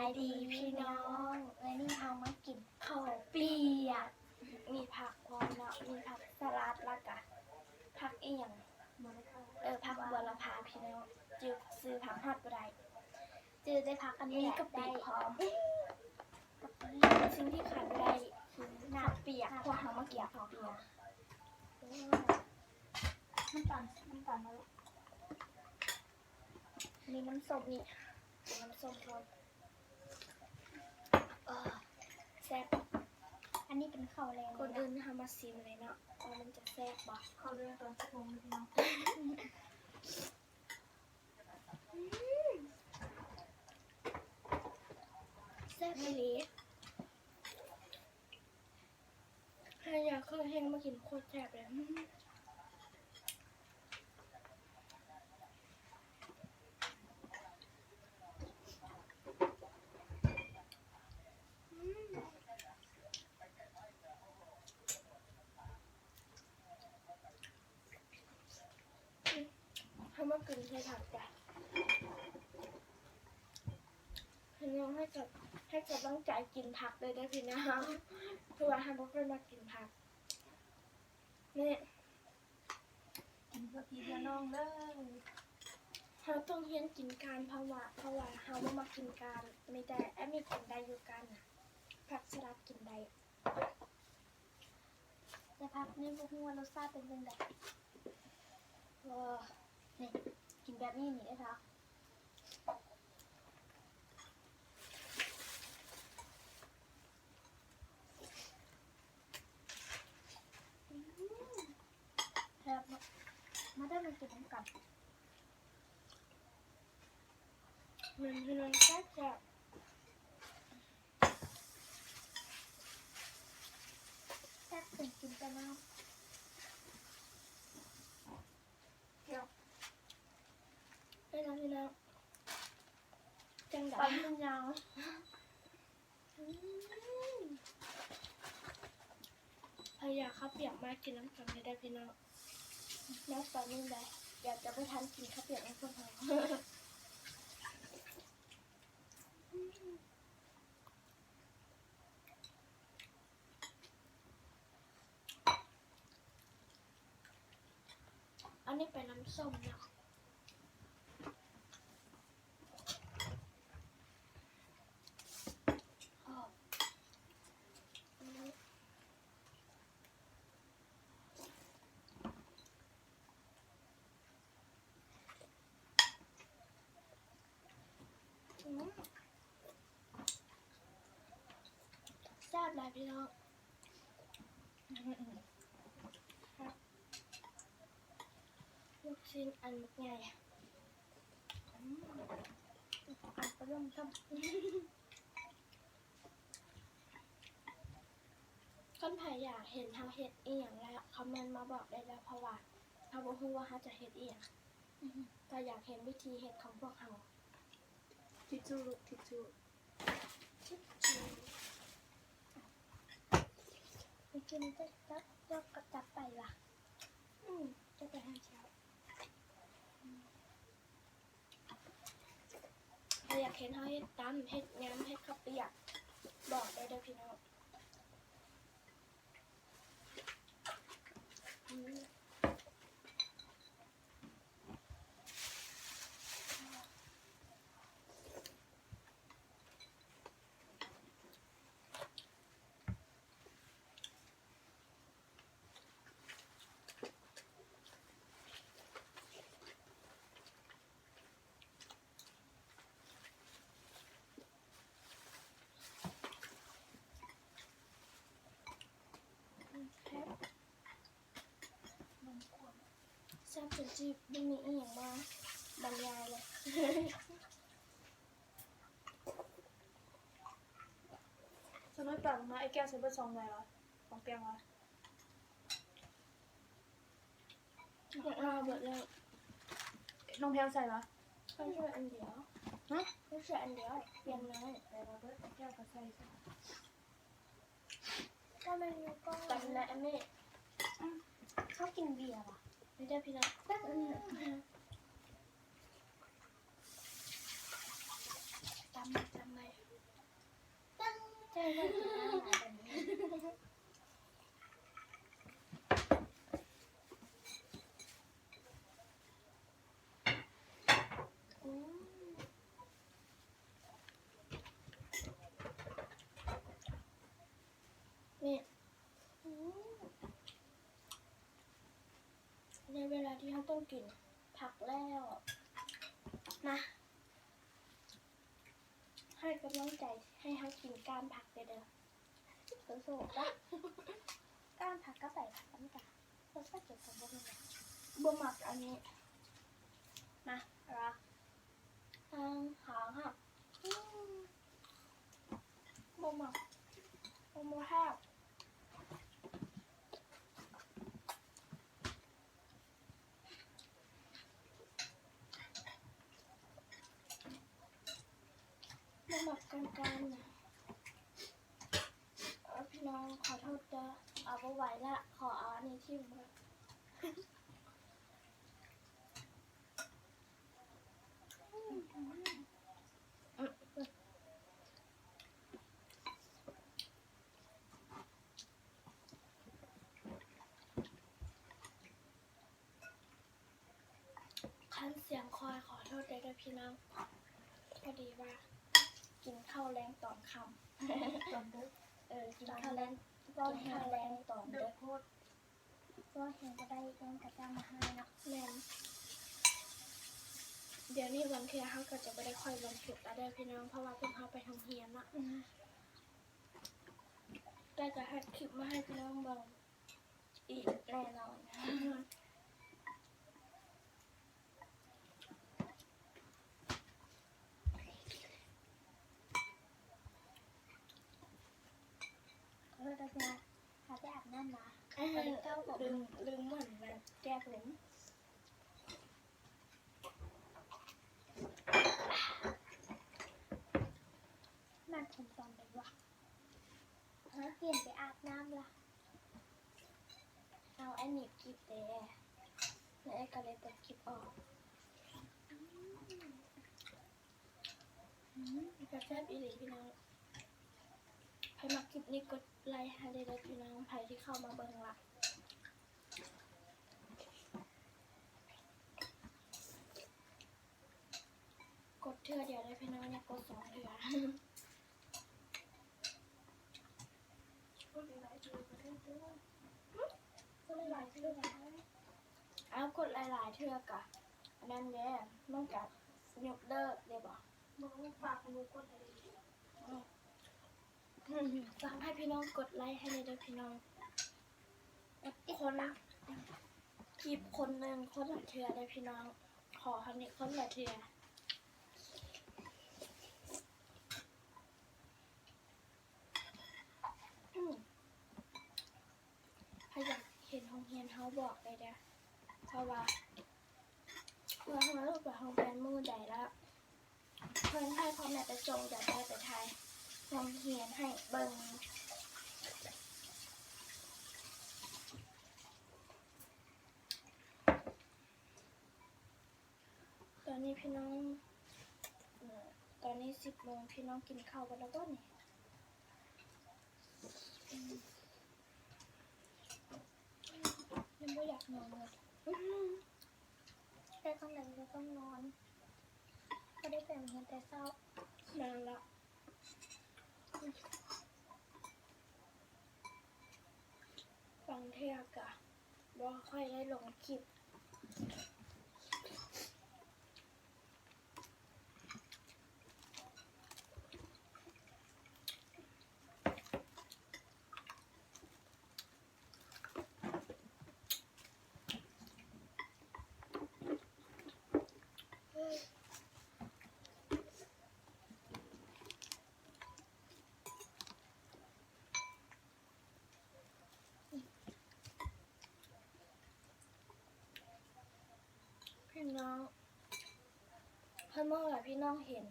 ายดีพี่น้องวันนี้เอามากินข้าวเปียกมีผักพร้อมเนาะมีผักสลัดแล้วก็ผักอีหยังผักบัวละพาพี่น้องจืดซื้อผักฮอดบ่ได้จืดได้ผักอันนี้กะปิพร้อมสิ่งที่ขาดไม่ได้คือน้ำเปียกพวกเขามาเกี่ยวข้าวเปียกน้ำตาลมาลูกนี่น้ำส้มนี่น้ำส้มพร้อมแซ่บอันนี้เป็นข้าวแรงคนอื่นทำมาซิมเลยเนาะว่ามันจะแซ่บบ่ข้าวแรงตอนสักโมงพี่น้องแซ่บไม่ดีใครอยากเคยเฮงมากินโคตรแซ่บเลยทำมากินใช้ผักจ้ะพี่น้องให้กับต้องใจกินผักเลยได้พี่น้องคือว่าทำเพราะเพื่อนมากินผักนี่กินเพื่อพี่เพื่อน้องเลยเขาต้องเฮียนกินการเพราะว่าเขาไม่มากินการไม่ได้มีกินได้อยู่กันผักสลัดกินได้แต่ผักนี่พวกหัวรสชาติเป็นยังไงนี่กินแบบนี้นี่นะคะแบบมาได้มากินกันมันแซ่บแซ่บแซ่บถึงกินกันมากเดี๋ยวได้แล้วพี่น้องจังดับมันยาวพยายามข้าวเปียกมากินน้ำกันไม่ได้พี่น้องน้ำตอนนี้ได้อยากจะไปทานกินข้าวเปียกให้พวกเราอันนี้เป็นน้ำส้มเนาะแซ่บเลยพี่น้องลูกชิ้นอันใหญ่อันปลาต้มคนไผ่อยากเห็นทางเห็ดอีหยังแล้วคอมเมนต์มาบอกได้แล้วเพราะว่าเขาบอกว่าเขาจะเห็ดอีหยังแต่อยากเห็นวิธีเห็ดของพวกเขาทิชชู่ลูกทิชชู่ไม่กินจะกระจับไปล่ะจะไปให้เช้าอยากเห็นเขาเห็ดตำเห็ดย้ำเห็ดข้าวเปียกบอกได้ด้วยพี่น้องแซ่บจนจีบไม่มีอีหยังมาบรรยายเลยฉันไม่ปรับมาไอ้แก้วฉันไปซองไหนวะของเปียงวะเบิดแล้วน้องแพลวใส่วะไม่ใช่อันเดียวไม่ใช่อันเดียวเปลี่ยนเลยแต่เราเบิดแก้วก็ใส่ก็ไม่รู้ก็จำได้ไม่เขากินเบียร์ป่ะไม่ได้พี่น้องจำไหม ไม่กินอาหารแบบนี้ อืมนี่อืมในเวลาที่เขาต้องกินผักแล้วนะให้กำลังใจให้เขากินก้านผักเด้อโซ่ๆจ้ะ ก้านผักก็ใส่ผักน้ำตาลรสชาติเกี่ยวกับบ่มีนะ บ่หมักอันนี้นะ รัก ทางหางค่ะอืมบ่หมักบ่แห้งบ่หมักกลางๆนะพี่น้องขอโทษจ้ะเอาบ่ไหวละขอเอาอันนี้ทิ่มไว้คันเสียงคอยขอโทษด้วยนะพี่น้องพอดีว่า กินข้าวแรงตอนค่ำ ตอนดึก กินข้าวแรงตอนข้าวแรงตอน ดึ เด็ ก ก โพดก็เห็นก็ได้ยังกระจ้างมาให้เนาะ แม่นเดี๋ยวนี้วันเที่ยเขาก็จะไม่ได้ค่อยลงคลิปแล้วเด้อพี่น้องเพราะว่าเพิ่งเข้าไปทำเฮียนอะแต่จะให้คลิปมาให้พี่น้องเบิ่งอีกแน่นอน เราจะหาไปอาบน้ำนะ ลืมเหมือนแบบแก้ผม มันผมตอนไหนวะเปลี่ยนไปอาบน้ำละ เอาไอ้หนีบคลิปเด้แล้วไอ้ก็เลยตัดคลิปออกกระแซบอีหลีพี่น้องใครมาคลิปนี้กดไลค์ให้ได้เลยพี่น้องใครที่เข้ามาเบิ่งละกดเทื่อเดียวได้พี่น้องเนี่ยกด2 เทื่อ พูดหลายๆทีประเทศด้วย ก็เลยอยากซื้อแล้ว เอากดหลายๆเทื่อกะอันนั้นแย่มันกะยกเลิกเลยบ่ บอกว่าฝากลูกคนอะไร สั่งให้พี่น้องกดไลค์ให้เลยเด้อพี่น้องคนละคลิปคนหนึ่งคนละเทื่อได้อพี่น้องขอคันนี้คนละเทื่อถ้าอยากเห็นห้องเรียนเขาบอกเลยเด้อเพราะว่าเราลูกไปห้องเรียนมือใดแล้วเพื่อนให้พ่อแม่ไปส่งจะได้ไปไทยห้องเรียนให้เบิ่งตอนนี้พี่น้องตอนนี้10 โมงพี่น้องกินข้าวกันแล้วก็นี่ยังไม่อยากนอนเลย แต่ต้องไหนก็ต้องนอนก็ได้แต่งเห็นแต่เศร้าน านละบางเที่ยกะบ่ค่อยได้ลงคลิปพี่น้องถ้าเมื่อไหร่พี่น้องเห็น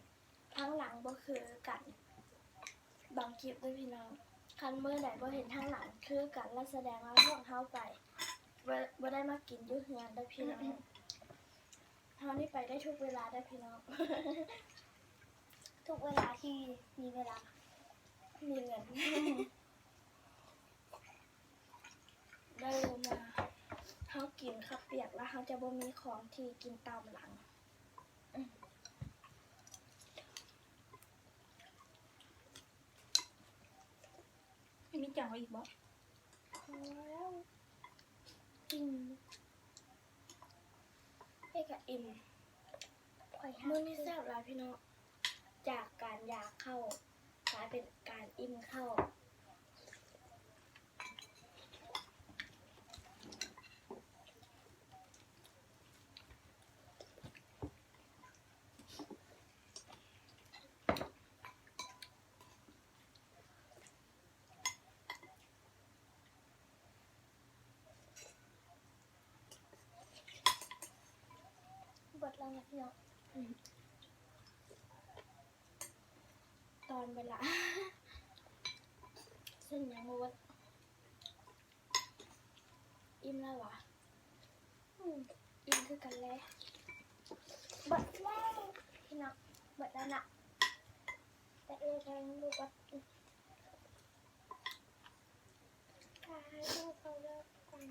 ทั้งหลังบ่คือกันบางคลิปด้วยพี่น้องคันเมื่อไหร่บ่เห็นทั้งหลังคือกันแล้วแสดงว่าพวกเขาไปบ่ได้มากินอยุ่เฮือนได้อพี่น้องเขานี่ไปได้ทุกเวลาได้อพี่น้อง ทุกเวลาที่มีเวลา มีเงินได้มาเขากินข้าวเปียกแล้วเขาจะบ่มีของที่กินตามหลังมีจังเอาอีกบ่ พอแล้วอิ่มให้กับอิ่ม คอย มื้อ หา นี้แซ่บหลายพี่น้องจากการอยากเข้ากลายเป็นการอิ่มเข้าบทเราเนี่ยพี่น้อง ตอนเวลา เส้นยังวัดอิ่มแล้ววะอิ่มคือกันแล้ว บทแรกพี่น้องบทแล้วนะแต่แรงลูกว่าตายลูกเขาเลิกกัน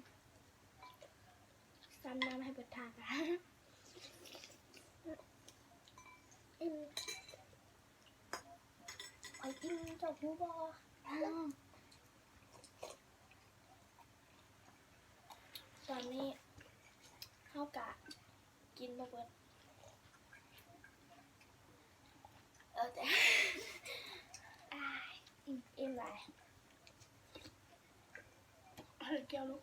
ซ้ำน้ำให้เปิดทางอะ อิ่มไอ้อิ่มจบหูบอ ตอนนี้เข้ากะกินบะเบิดแต่ อิ่มหลาย เอาแก้วลูก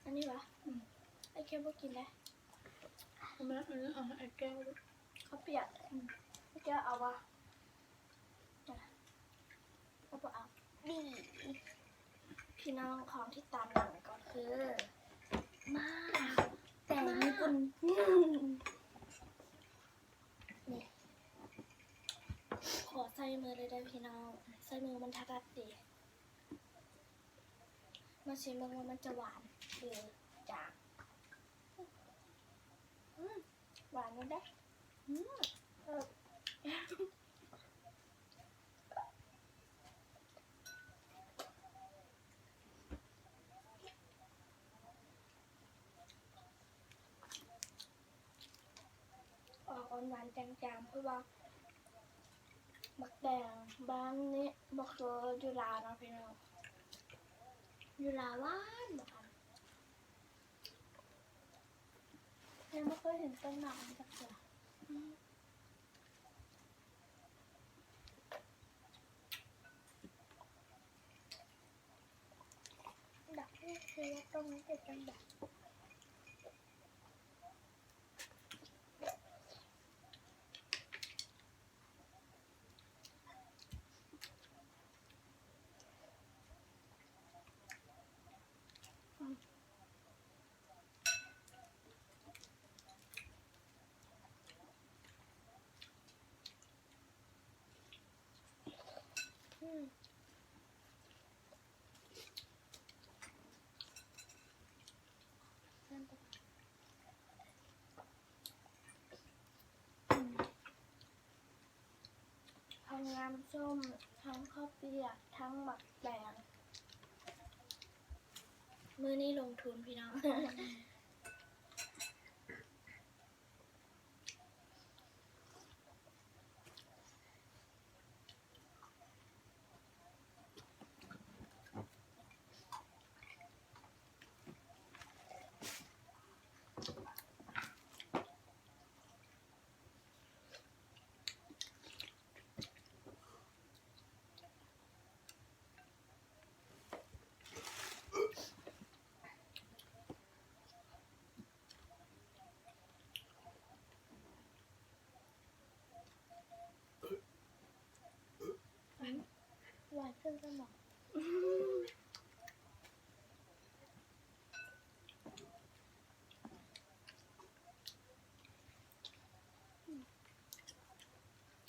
อันนี้วะไอ้แค่พวกกินได้ เอามาเอาไอ้แก้วลูก เขาเปียกไอ้แก้วเอาวะเอาปะเอา ดี พี่น้องของที่ตามหลังก็คือ มาก แต่ญี่ปุ่นนี่ขอใส่มือเลยได้พี่น้องใส่มือมันทัดดีมาชิมว่ามันจะหวานหรือจางหวานมันได้เออออกหวานๆจางๆเพราะว่าบักแดงบ้านนี้บักเกอร์ยูราเนาะพี่น้องยูราหวานหวาน ยังไม่เคยเห็นต้นหมากมันสักตัวดักนี่คือว่าตรงนี้จะเป็นแบบนั่นเป็น ทั้งน้ำส้มทั้งข้าวเปียกทั้งหมักแดงมื้อนี้ลงทุนพี่น้อง หวานขึ้นสมอง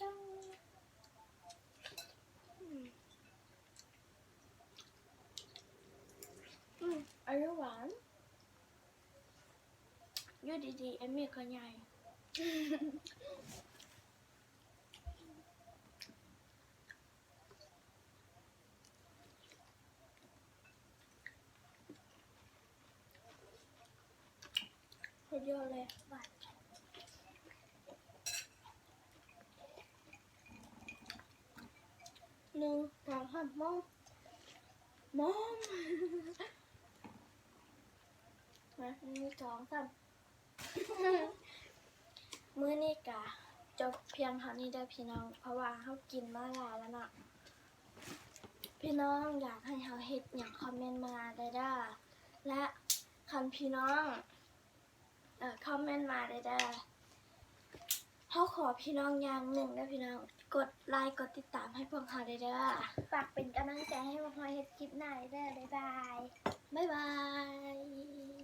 จัง อันนี้หวานอยู่ดีๆเอมมี่ก็ใหญ่ ยอดเลยบาท1 2 3มองมา 1 2 3 มื้อนี้กะจบเพียงเท่านี้เด้อพี่น้อง เพราะว่าเขากินมาหลายแล้วเนาะพี่น้องอยากให้เขาเฮ็ดอย่างคอมเมนต์มาได้เด้อและคันพี่น้องคอมเมนต์มาได้เด้อเขาขอพี่น้องอย่างหนึ่งเด้อพี่น้องกดไลค์กดติดตามให้พวกเขาได้เด้อ ฝากเป็นกำลังใจให้พวกเราเฮ็ดคลิปหน้าได้เด้อบ๊ายบาย บ๊ายบาย